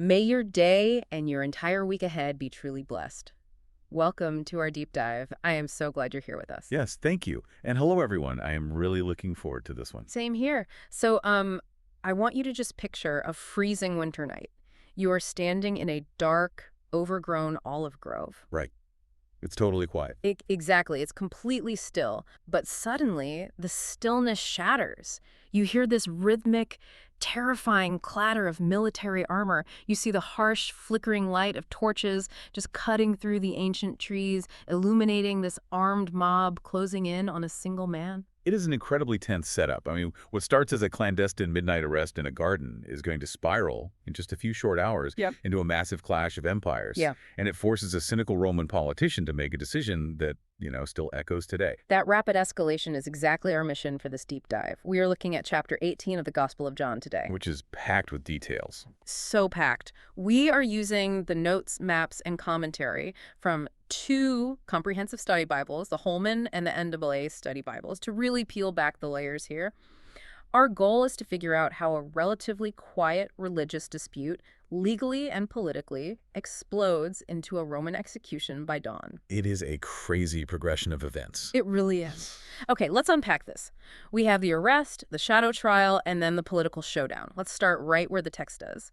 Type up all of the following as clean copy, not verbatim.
May your day and your entire week ahead be truly blessed. Welcome to our deep dive. I am so glad you're here with us. Yes, thank you. And hello, everyone. I am really looking forward to this one. Same here. I want you to just picture a freezing winter night. You are standing in a dark, overgrown olive grove. Right. It's totally quiet. Exactly. It's completely still. But suddenly, the stillness shatters. You hear this rhythmic, terrifying clatter of military armor. You see the harsh, flickering light of torches just cutting through the ancient trees, illuminating this armed mob closing in on a single man. It is an incredibly tense setup. I mean, what starts as a clandestine midnight arrest in a garden is going to spiral in just a few short hours into a massive clash of empires. Yeah. And it forces a cynical Roman politician to make a decision that, still echoes today. That rapid escalation is exactly our mission for this deep dive. We are looking at chapter 18 of the Gospel of John today. Which is packed with details. So packed. We are using the notes, maps, and commentary from two comprehensive study Bibles, the Holman and the NAA study Bibles, to really peel back the layers here. Our goal is to figure out how a relatively quiet religious dispute, legally and politically, explodes into a Roman execution by dawn. It is a crazy progression of events. It really is. Okay, let's unpack this. We have the arrest, the shadow trial, and then the political showdown. Let's start right where the text does.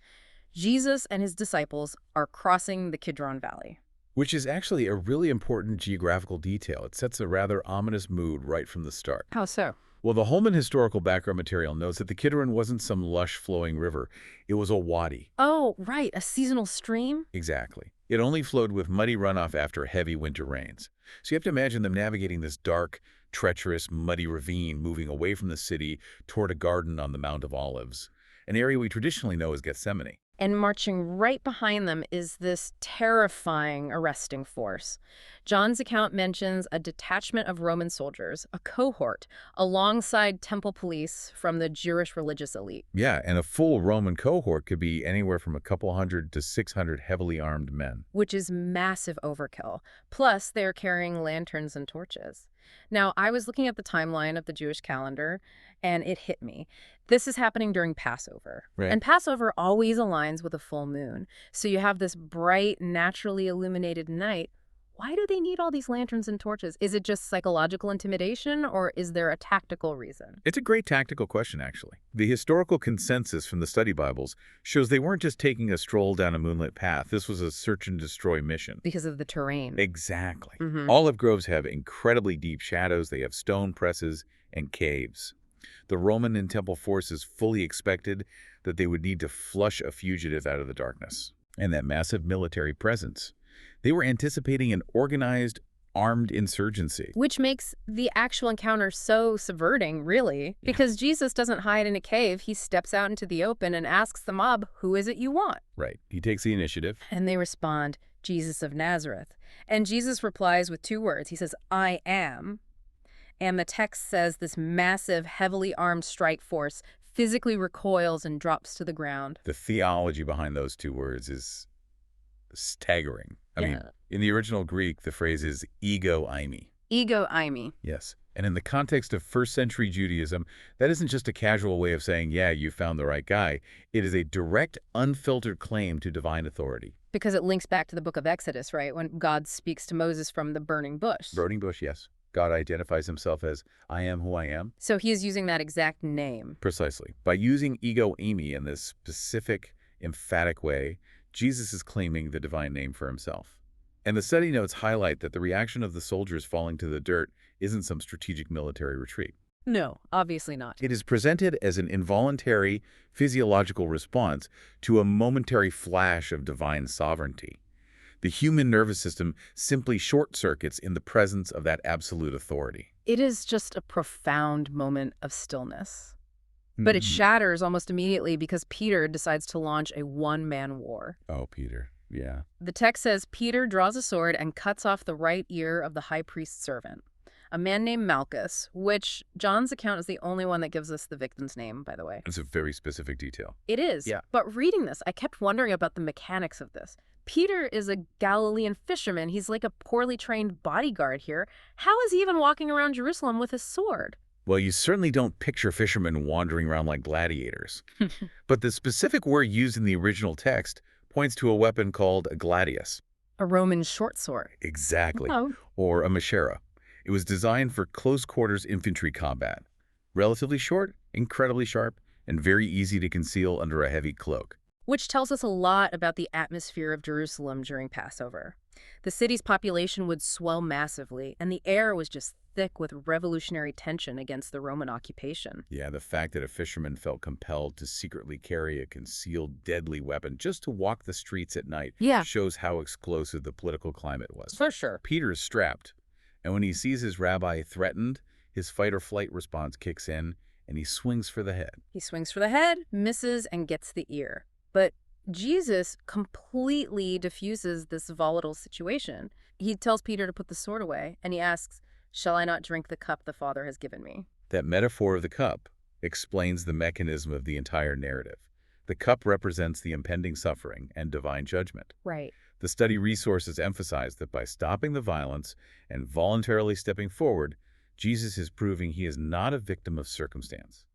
Jesus and his disciples are crossing the Kidron Valley. Which is actually a really important geographical detail. It sets a rather ominous mood right from the start. How so? Well, the Holman historical background material notes that the Kidron wasn't some lush flowing river. It was a wadi. Oh, right, a seasonal stream? Exactly. It only flowed with muddy runoff after heavy winter rains. So you have to imagine them navigating this dark, treacherous, muddy ravine moving away from the city toward a garden on the Mount of Olives, an area we traditionally know as Gethsemane. And marching right behind them is this terrifying arresting force. John's account mentions a detachment of Roman soldiers, a cohort, alongside temple police from the Jewish religious elite. Yeah, and a full Roman cohort could be anywhere from a couple hundred to 600 heavily armed men. Which is massive overkill. Plus, they're carrying lanterns and torches. Now, I was looking at the timeline of the Jewish calendar, and it hit me. This is happening during Passover. Right. And Passover always aligns with a full moon. So you have this bright, naturally illuminated night. Why do they need all these lanterns and torches? Is it just psychological intimidation, or is there a tactical reason? It's a great tactical question, actually. The historical consensus from the study Bibles shows they weren't just taking a stroll down a moonlit path. This was a search and destroy mission. Because of the terrain. Exactly. Mm-hmm. Olive groves have incredibly deep shadows. They have stone presses and caves. The Roman and temple forces fully expected that they would need to flush a fugitive out of the darkness. And that massive military presence. They were anticipating an organized, armed insurgency. Which makes the actual encounter so subverting, really, because Jesus doesn't hide in a cave. He steps out into the open and asks the mob, "Who is it you want?" Right. He takes the initiative. And they respond, "Jesus of Nazareth." And Jesus replies with two words. He says, "I am." And the text says this massive, heavily armed strike force physically recoils and drops to the ground. The theology behind those two words is staggering. I mean, in the original Greek, the phrase is ego eimi. Ego eimi. Yes. And in the context of first-century Judaism, that isn't just a casual way of saying, yeah, you found the right guy. It is a direct, unfiltered claim to divine authority. Because it links back to the book of Exodus, right? When God speaks to Moses from the burning bush. Burning bush, yes. God identifies himself as, I am who I am. So he is using that exact name. Precisely. By using ego eimi in this specific, emphatic way, Jesus is claiming the divine name for himself. And the study notes highlight that the reaction of the soldiers falling to the dirt isn't some strategic military retreat. No, obviously not. It is presented as an involuntary physiological response to a momentary flash of divine sovereignty. The human nervous system simply short-circuits in the presence of that absolute authority. It is just a profound moment of stillness. But it shatters almost immediately because Peter decides to launch a one-man war. Oh, Peter. Yeah. The text says Peter draws a sword and cuts off the right ear of the high priest's servant, a man named Malchus, which John's account is the only one that gives us the victim's name, by the way. It's a very specific detail. It is. Yeah. But reading this, I kept wondering about the mechanics of this. Peter is a Galilean fisherman. He's like a poorly trained bodyguard here. How is he even walking around Jerusalem with a sword? Well, you certainly don't picture fishermen wandering around like gladiators. But the specific word used in the original text points to a weapon called a gladius. A Roman short sword. Exactly. Oh. Or a machera. It was designed for close-quarters infantry combat. Relatively short, incredibly sharp, and very easy to conceal under a heavy cloak. Which tells us a lot about the atmosphere of Jerusalem during Passover. The city's population would swell massively, and the air was just thick with revolutionary tension against the Roman occupation. Yeah, the fact that a fisherman felt compelled to secretly carry a concealed deadly weapon just to walk the streets at night shows how explosive the political climate was. For sure. Peter is strapped, and when he sees his rabbi threatened, his fight-or-flight response kicks in, and he swings for the head. He swings for the head, misses, and gets the ear. But Jesus completely diffuses this volatile situation. He tells Peter to put the sword away, and he asks, "Shall I not drink the cup the Father has given me?" That metaphor of the cup explains the mechanism of the entire narrative. The cup represents the impending suffering and divine judgment. Right. The study resources emphasize that by stopping the violence and voluntarily stepping forward, Jesus is proving he is not a victim of circumstance.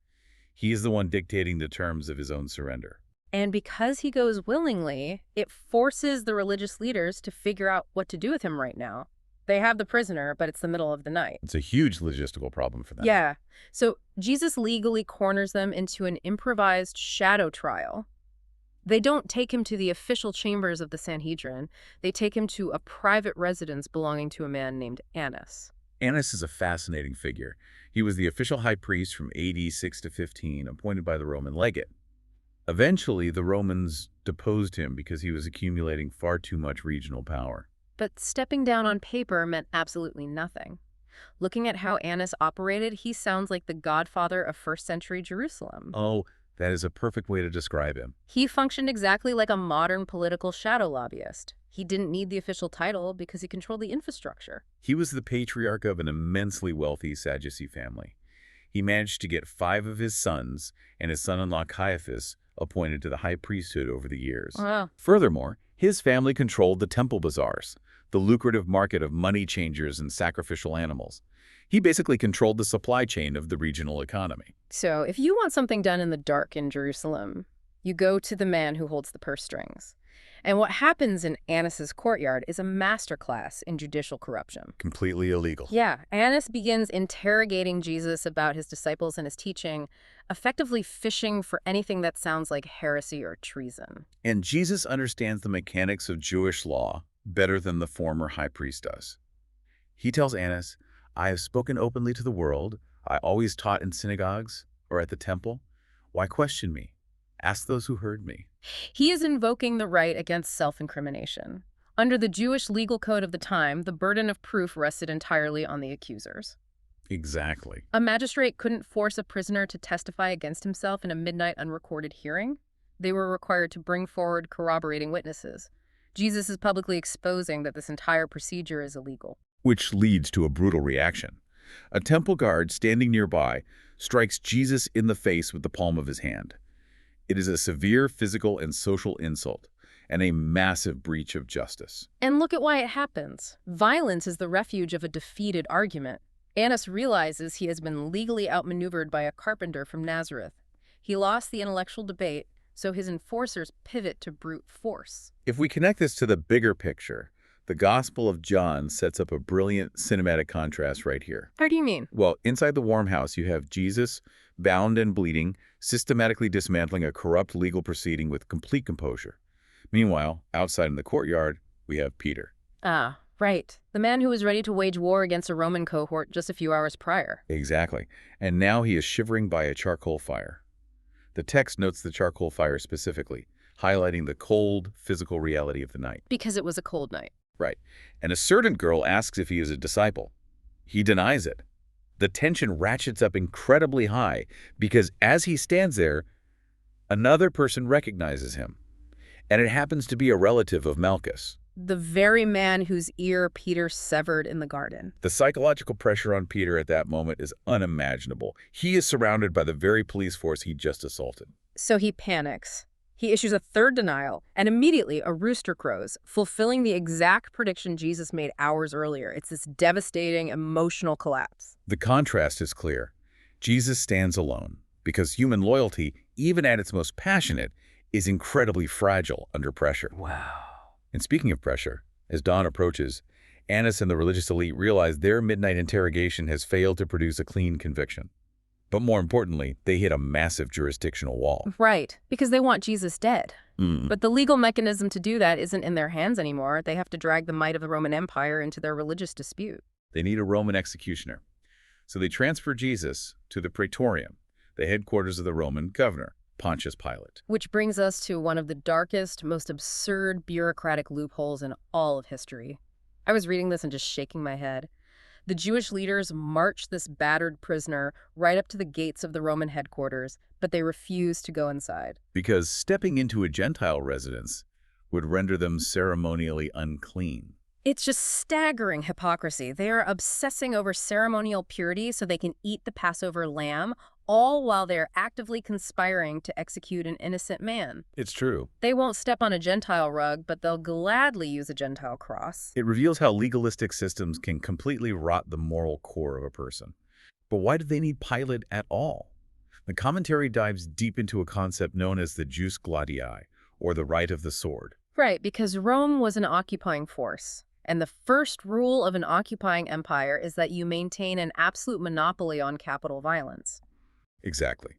He is the one dictating the terms of his own surrender. And because he goes willingly, it forces the religious leaders to figure out what to do with him right now. They have the prisoner, but it's the middle of the night. It's a huge logistical problem for them. Yeah. So Jesus legally corners them into an improvised shadow trial. They don't take him to the official chambers of the Sanhedrin. They take him to a private residence belonging to a man named Annas. Annas is a fascinating figure. He was the official high priest from AD 6 to 15, appointed by the Roman legate. Eventually, the Romans deposed him because he was accumulating far too much regional power. But stepping down on paper meant absolutely nothing. Looking at how Annas operated, he sounds like the godfather of first-century Jerusalem. Oh, that is a perfect way to describe him. He functioned exactly like a modern political shadow lobbyist. He didn't need the official title because he controlled the infrastructure. He was the patriarch of an immensely wealthy Sadducee family. He managed to get 5 of his sons and his son-in-law Caiaphas appointed to the high priesthood over the years. Wow. Furthermore, his family controlled the temple bazaars, the lucrative market of money changers and sacrificial animals. He basically controlled the supply chain of the regional economy. So if you want something done in the dark in Jerusalem, you go to the man who holds the purse strings. And what happens in Annas's courtyard is a masterclass in judicial corruption. Completely illegal. Yeah, Annas begins interrogating Jesus about his disciples and his teaching, effectively fishing for anything that sounds like heresy or treason. And Jesus understands the mechanics of Jewish law better than the former high priest does. He tells Annas, "I have spoken openly to the world. I always taught in synagogues or at the temple. Why question me? Ask those who heard me." He is invoking the right against self-incrimination. Under the Jewish legal code of the time, the burden of proof rested entirely on the accusers. Exactly. A magistrate couldn't force a prisoner to testify against himself in a midnight unrecorded hearing. They were required to bring forward corroborating witnesses. Jesus is publicly exposing that this entire procedure is illegal. Which leads to a brutal reaction. A temple guard standing nearby strikes Jesus in the face with the palm of his hand. It is a severe physical and social insult, and a massive breach of justice. And look at why it happens. Violence is the refuge of a defeated argument. Annas realizes he has been legally outmaneuvered by a carpenter from Nazareth. He lost the intellectual debate, so his enforcers pivot to brute force. If we connect this to the bigger picture, the Gospel of John sets up a brilliant cinematic contrast right here. How do you mean? Well, inside the warm house, you have Jesus, bound and bleeding, systematically dismantling a corrupt legal proceeding with complete composure. Meanwhile, outside in the courtyard, we have Peter. Ah, right. The man who was ready to wage war against a Roman cohort just a few hours prior. Exactly. And now he is shivering by a charcoal fire. The text notes the charcoal fire specifically, highlighting the cold, physical reality of the night. Because it was a cold night. Right. And a servant girl asks if he is a disciple. He denies it. The tension ratchets up incredibly high because as he stands there, another person recognizes him. And it happens to be a relative of Malchus. The very man whose ear Peter severed in the garden. The psychological pressure on Peter at that moment is unimaginable. He is surrounded by the very police force he just assaulted. So he panics. He issues a third denial, and immediately a rooster crows, fulfilling the exact prediction Jesus made hours earlier. It's this devastating, emotional collapse. The contrast is clear. Jesus stands alone, because human loyalty, even at its most passionate, is incredibly fragile under pressure. Wow. And speaking of pressure, as dawn approaches, Annas and the religious elite realize their midnight interrogation has failed to produce a clean conviction. But more importantly, they hit a massive jurisdictional wall. Right, because they want Jesus dead. Mm. But the legal mechanism to do that isn't in their hands anymore. They have to drag the might of the Roman Empire into their religious dispute. They need a Roman executioner. So they transfer Jesus to the Praetorium, the headquarters of the Roman governor, Pontius Pilate. Which brings us to one of the darkest, most absurd bureaucratic loopholes in all of history. I was reading this and just shaking my head. The Jewish leaders march this battered prisoner right up to the gates of the Roman headquarters, but they refuse to go inside. Because stepping into a Gentile residence would render them ceremonially unclean. It's just staggering hypocrisy. They are obsessing over ceremonial purity so they can eat the Passover lamb, all while they're actively conspiring to execute an innocent man. It's true. They won't step on a Gentile rug, but they'll gladly use a Gentile cross. It reveals how legalistic systems can completely rot the moral core of a person. But why do they need Pilate at all? The commentary dives deep into a concept known as the jus gladii, or the right of the sword. Right, because Rome was an occupying force. And the first rule of an occupying empire is that you maintain an absolute monopoly on capital violence. Exactly.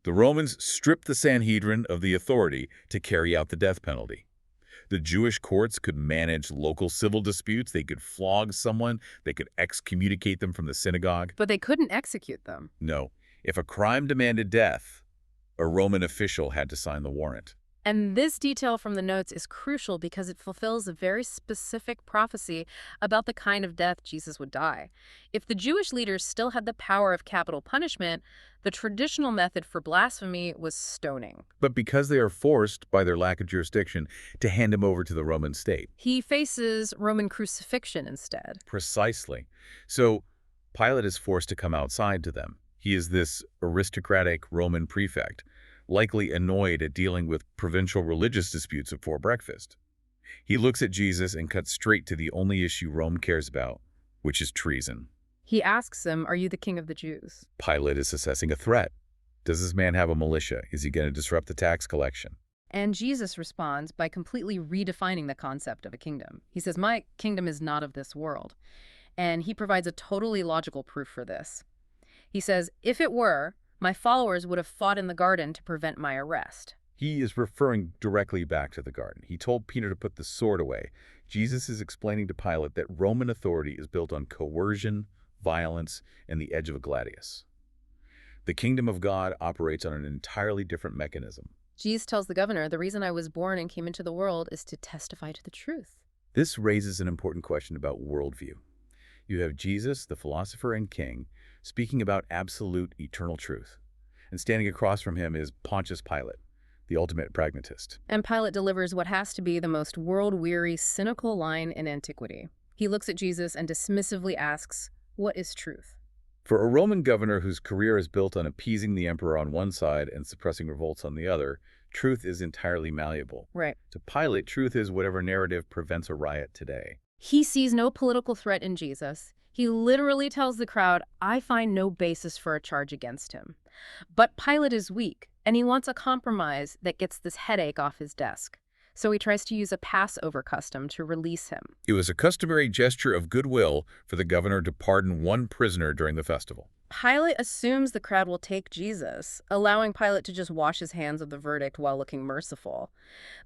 The Romans stripped the Sanhedrin of the authority to carry out the death penalty. The Jewish courts could manage local civil disputes, they could flog someone, they could excommunicate them from the synagogue. But they couldn't execute them. No, if a crime demanded death, a Roman official had to sign the warrant. And this detail from the notes is crucial because it fulfills a very specific prophecy about the kind of death Jesus would die. If the Jewish leaders still had the power of capital punishment, the traditional method for blasphemy was stoning. But because they are forced, by their lack of jurisdiction, to hand him over to the Roman state. He faces Roman crucifixion instead. Precisely. So Pilate is forced to come outside to them. He is this aristocratic Roman prefect, likely annoyed at dealing with provincial religious disputes before breakfast. He looks at Jesus and cuts straight to the only issue Rome cares about, which is treason. He asks him, "Are you the king of the Jews?" Pilate is assessing a threat. Does this man have a militia? Is he going to disrupt the tax collection? And Jesus responds by completely redefining the concept of a kingdom. He says, "My kingdom is not of this world." And he provides a totally logical proof for this. He says, "If it were, my followers would have fought in the garden to prevent my arrest." He is referring directly back to the garden. He told Peter to put the sword away. Jesus is explaining to Pilate that Roman authority is built on coercion, violence, and the edge of a gladius. The kingdom of God operates on an entirely different mechanism. Jesus tells the governor, "The reason I was born and came into the world is to testify to the truth." This raises an important question about worldview. You have Jesus, the philosopher and king, speaking about absolute eternal truth. And standing across from him is Pontius Pilate, the ultimate pragmatist. And Pilate delivers what has to be the most world-weary, cynical line in antiquity. He looks at Jesus and dismissively asks, "What is truth?" For a Roman governor whose career is built on appeasing the emperor on one side and suppressing revolts on the other, truth is entirely malleable. Right. To Pilate, truth is whatever narrative prevents a riot today. He sees no political threat in Jesus. He literally tells the crowd, "I find no basis for a charge against him." But Pilate is weak, and he wants a compromise that gets this headache off his desk. So he tries to use a Passover custom to release him. It was a customary gesture of goodwill for the governor to pardon one prisoner during the festival. Pilate assumes the crowd will take Jesus, allowing Pilate to just wash his hands of the verdict while looking merciful.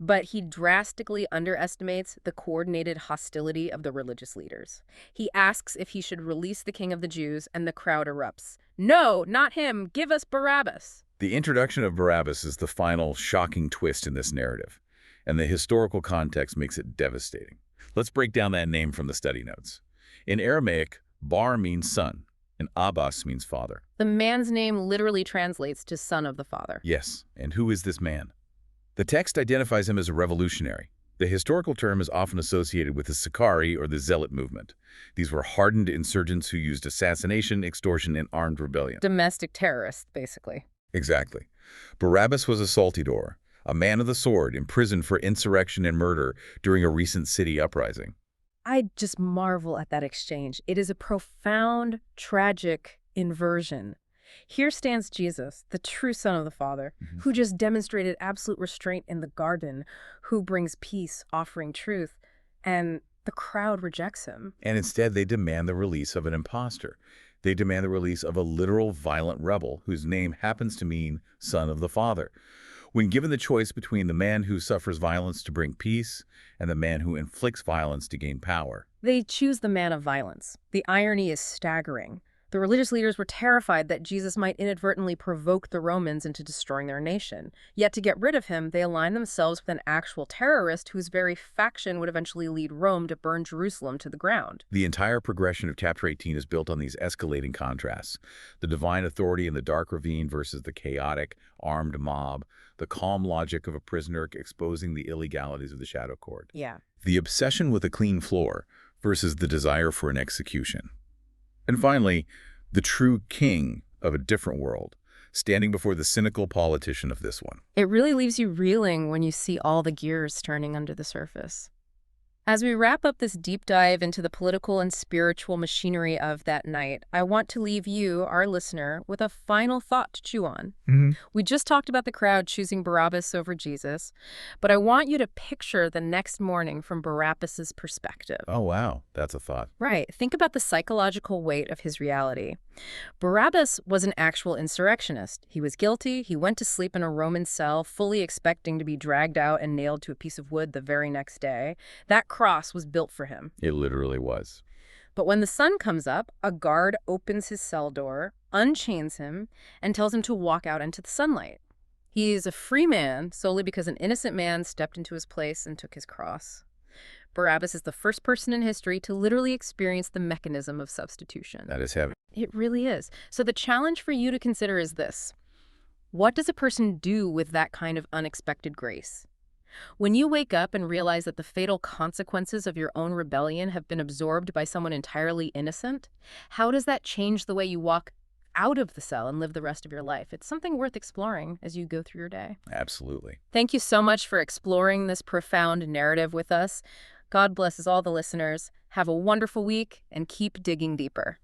But he drastically underestimates the coordinated hostility of the religious leaders. He asks if he should release the king of the Jews, and the crowd erupts. "No, not him! Give us Barabbas!" The introduction of Barabbas is the final shocking twist in this narrative, and the historical context makes it devastating. Let's break down that name from the study notes. In Aramaic, bar means son, and Abbas means father. The man's name literally translates to son of the father. Yes, and who is this man? The text identifies him as a revolutionary. The historical term is often associated with the Sicarii or the Zealot movement. These were hardened insurgents who used assassination, extortion, and armed rebellion. Domestic terrorists, basically. Exactly. Barabbas was a saltador, a man of the sword imprisoned for insurrection and murder during a recent city uprising. I just marvel at that exchange. It is a profound, tragic inversion. Here stands Jesus, the true Son of the Father, Mhm. who just demonstrated absolute restraint in the garden, who brings peace, offering truth, and the crowd rejects him. And instead, they demand the release of an imposter. They demand the release of a literal violent rebel whose name happens to mean Son of the Father. When given the choice between the man who suffers violence to bring peace and the man who inflicts violence to gain power, They choose the man of violence. The irony is staggering. The religious leaders were terrified that Jesus might inadvertently provoke the Romans into destroying their nation. Yet to get rid of him, they aligned themselves with an actual terrorist whose very faction would eventually lead Rome to burn Jerusalem to the ground. the entire progression of chapter 18 is built on these escalating contrasts. The divine authority in the dark ravine versus the chaotic, armed mob, the calm logic of a prisoner exposing the illegalities of the shadow court. Yeah. The obsession with a clean floor versus the desire for an execution. And finally, the true king of a different world, standing before the cynical politician of this one. It really leaves you reeling when you see all the gears turning under the surface. As we wrap up this deep dive into the political and spiritual machinery of that night, I want to leave you, our listener, with a final thought to chew on. We just talked about the crowd choosing Barabbas over Jesus, but I want you to picture the next morning from Barabbas's perspective. Oh, wow. That's a thought. Right. Think about the psychological weight of his reality. Barabbas was an actual insurrectionist. He was guilty. He went to sleep in a Roman cell, fully expecting to be dragged out and nailed to a piece of wood the very next day. That cross was built for him. It literally was. But when the sun comes up, a guard opens his cell door, unchains him, and tells him to walk out into the sunlight. He is a free man solely because an innocent man stepped into his place and took his cross. Barabbas is the first person in history to literally experience the mechanism of substitution. That is heavy. It really is. So the challenge for you to consider is this. What does a person do with that kind of unexpected grace? When you wake up and realize that the fatal consequences of your own rebellion have been absorbed by someone entirely innocent, how does that change the way you walk out of the cell and live the rest of your life? It's something worth exploring as you go through your day. Absolutely. Thank you so much for exploring this profound narrative with us. God blesses all the listeners. Have a wonderful week and keep digging deeper.